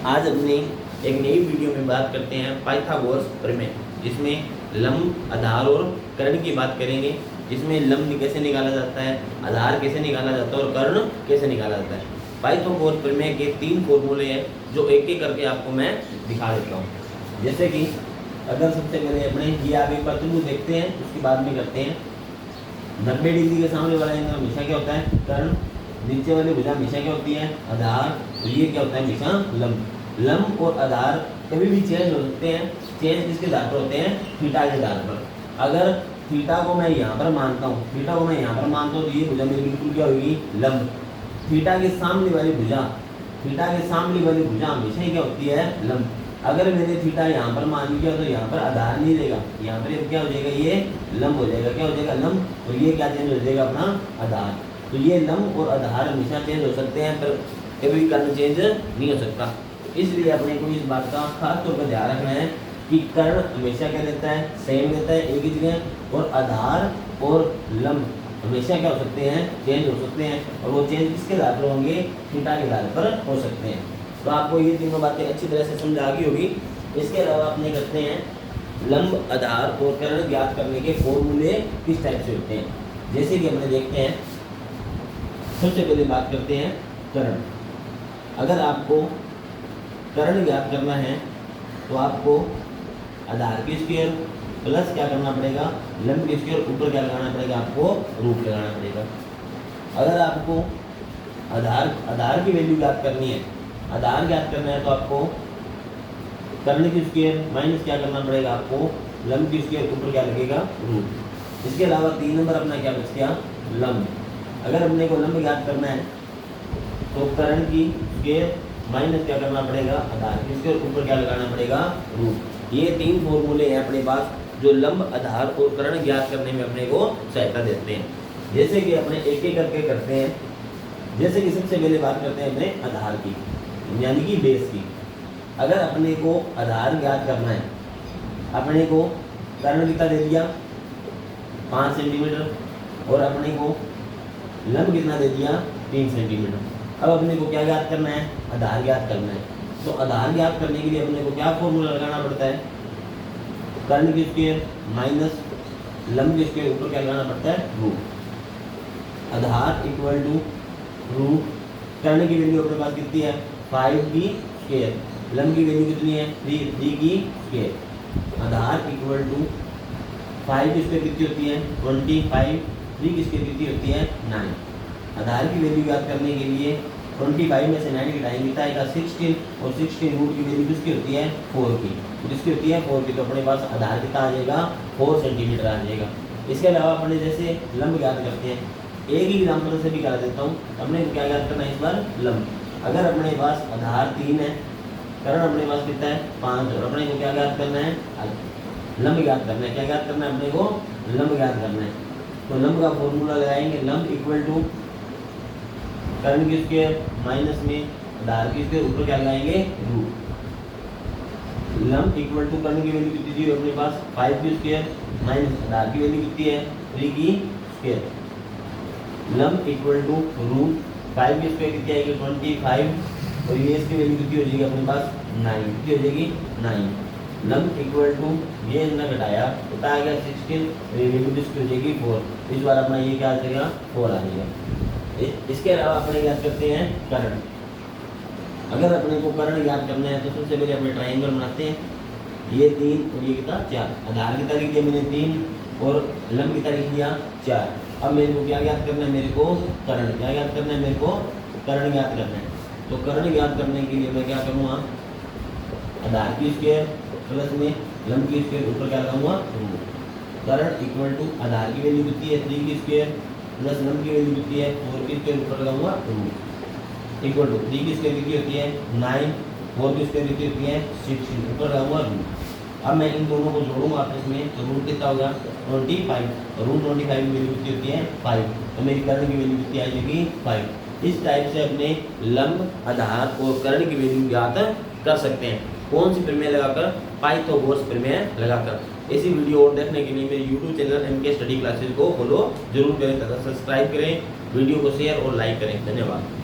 आज अपने एक नई वीडियो में बात करते हैं पाइथागोरस प्रमेय, जिसमें लंब, आधार और कर्ण की बात करेंगे। जिसमें लंब कैसे निकाला जाता है, आधार कैसे निकाला जाता है और कर्ण कैसे निकाला जाता है। पाइथागोरस प्रमेय के 3 फॉर्मूले हैं जो एक एक करके आपको मैं दिखा देता हूँ। जैसे कि अगर सबसे पहले अपने ये आगे प्रतिभुज देखते हैं, उसकी बात भी करते हैं। 90 डिग्री के सामने वाला एंगल हमेशा क्या होता है, कर्ण। नीचे वाली भुजा हमेशा क्या होती है, आधार। तो ये क्या होता है, हमेशा लंब। लंब और आधार कभी भी चेंज हो सकते हैं। चेंज किसके आधार पर होते हैं, थीटा के आधार पर। अगर थीटा को मैं यहाँ पर मानता हूँ, तो ये भुजा मेरी बिल्कुल क्या होगी, लंब। थीटा के सामने वाली भुजा हमेशा ही क्या होती है, लंब। अगर मैंने थीटा यहाँ पर मान लिया तो यहाँ पर आधार नहीं रहेगा, यहाँ पर क्या हो जाएगा, ये लंब हो जाएगा। क्या हो जाएगा, लंब। और ये क्या चेंज हो जाएगा, अपना आधार। तो ये लंब और आधार हमेशा चेंज हो सकते हैं, पर कभी कर्ण चेंज नहीं हो सकता। इसलिए अपने को इस बात का खास तौर पर ध्यान रखना है कि कर्ण हमेशा क्या रहता है, सेम रहता है एक ही जगह। और आधार और लंब हमेशा क्या हो सकते हैं, चेंज हो सकते हैं। और वो चेंज किसके आधार पर होंगे, थीटा के आधार पर हो सकते हैं। तो आपको ये तीनों बातें अच्छी तरह से समझ आ गई होगी। इसके अलावा अपने करते हैं लंब, आधार और कर्ण ज्ञात करने के फॉर्मूले किस टाइप से होते हैं। जैसे कि अपने देखते हैं, सबसे पहले बात करते हैं कर्ण। अगर आपको कर्ण ज्ञात करना है तो आपको आधार की स्क्वायर प्लस क्या करना पड़ेगा, लंब की स्क्वायर ऊपर क्या लगाना पड़ेगा, आपको रूट लगाना पड़ेगा। अगर आपको आधार की वैल्यू ज्ञात करनी है, तो आपको कर्ण की स्क्वायर माइनस क्या करना पड़ेगा, आपको लंब की स्क्वायर ऊपर क्या लगेगा, रूट। इसके अलावा 3 नंबर अपना क्या बच गया, लंब। अगर अपने को लंब ज्ञात करना है तो कर्ण की स्क्वायर माइनस क्या करना पड़ेगा, आधार की स्क्वायर ऊपर क्या लगाना पड़ेगा, रूट। ये 3 फॉर्मूले हैं अपने पास जो लंब, आधार और कर्ण ज्ञात करने में अपने को सहायता देते हैं। जैसे कि अपने एक एक करके करते हैं। जैसे कि सबसे पहले बात करते हैं अपने आधार की, यानी कि बेस की। अगर अपने को आधार ज्ञात करना है, अपने को कर्ण कितना दे दिया, 5 सेंटीमीटर, और अपने को लंब कितना दे दिया, 3 सेंटीमीटर। अब अपने को क्या ज्ञात करना है, आधार ज्ञात करना है। तो आधार ज्ञात करने के लिए अपने को क्या फॉर्मूला लगाना पड़ता है, कर्ण की स्क्वायर माइनस लंब की स्क्वायर ऊपर क्या लगाना पड़ता है, रूट। आधार इक्वल टू रूट, कर्ण की वैल्यू अपने पास कितनी है, 5 की स्क्वायर, लंब की वैल्यू कितनी है, 3 की स्क्वायर। आधार इक्वल टू 5 की स्क्वायर कितनी होती है, 25, 3 की स्क्वायर कितनी होती है, 9। आधार की वैल्यू ज्ञात करने के लिए 25 में से 9 घटाएंगे तो आएगा 16, और 16 रूट की वैल्यू किसकी होती है, 4 की। जिसकी होती है 4 की, तो अपने पास आधार कितना आ जाएगा, 4 सेंटीमीटर आ जाएगा। इसके अलावा अपने जैसे लंब ज्ञात करते हैं, एक ही एग्जाम्पल से भी करा देता हूँ। अपने को क्या ज्ञात करना है इस बार, लंब। अगर अपने पास आधार 3 है, कर्ण अपने पास कितना है, 5, और अपने को क्या ज्ञात करना है, लंब ज्ञात करना है। क्या ज्ञात करना है, अपने को लंब ज्ञात करना है। तो लंब का फॉर्मूला लगाएंगे, लंब इक्वल टू कर्ण की स्क्वायर माइनस में आधार की स्क्वायर ऊपर क्या लगाएंगे, रूट। लंब इक्वल टू कर्ण की वैल्यू कितनी थी अपने पास, 5 की स्क्वायर माइनस आधार की वैल्यू कितनी है, 3 की स्क्वायर। लंब इक्वल टू रूट 5 की स्क्वायर कितनी आएगी, 25, और ये इसकी वैल्यू कितनी हो जाएगी अपने पास, 9। कितनी हो जाएगी, 9। लंब इक्वल टू ये ना घटाया तो आ गया 16, और ये वैल्यू किसकी हो जाएगी, 4। इस बार अपना ये क्या आ जाएगा, 4 आ जाएगा। इसके अलावा अपने ज्ञात करते हैं कर्ण। अगर अपने को कर्ण ज्ञात करना है तो सबसे पहले अपने ट्राइंगल बनाते हैं। ये 3 और ये कितना, 4। आधार की तारीख दिया मैंने 3, और लंब की तारीख दिया 4। अब मेरे को क्या ज्ञात करना है, मेरे को कर्ण। क्या ज्ञात करना है, मेरे को कर्ण ज्ञात करना है। तो कर्ण ज्ञात करने के लिए मैं क्या करूँगा, आधार की स्क्वायर प्लस में लंब की स्क्वायर ऊपर क्या लगाऊंगा, रूट। कर्ण इक्वल टू आधार की वैल्यू कितनी है, 3 की स्क्वायर प्लस लंब की वैल्यू कितनी है, 4 की स्क्वायर ऊपर लगाऊंगा, रूट। इक्वल टू 3 की स्क्वायर कितनी होती है, 9, 4 की स्क्वायर कितनी होती है, 16, ऊपर लगाऊंगा, रूट। अब मैं इन दोनों को जोड़ूंगा आपस में, तो रूट कितना होगा, 25, और रूट 25 की वैल्यू कितनी होती है, 5। तो मेरी कर्ण की वैल्यू कितनी आ जाएगी, 5। इस टाइप से अपने लंब, आधार और कर्ण की वैल्यू ज्ञात कर सकते हैं। कौन सी प्रमेय लगाकर, पाइथागोरस प्रमेय लगाकर। ऐसी वीडियो और देखने के लिए मेरे YouTube channel MK study classes को फॉलो जरूर करें तथा सब्सक्राइब करें, वीडियो को शेयर और लाइक करें। धन्यवाद।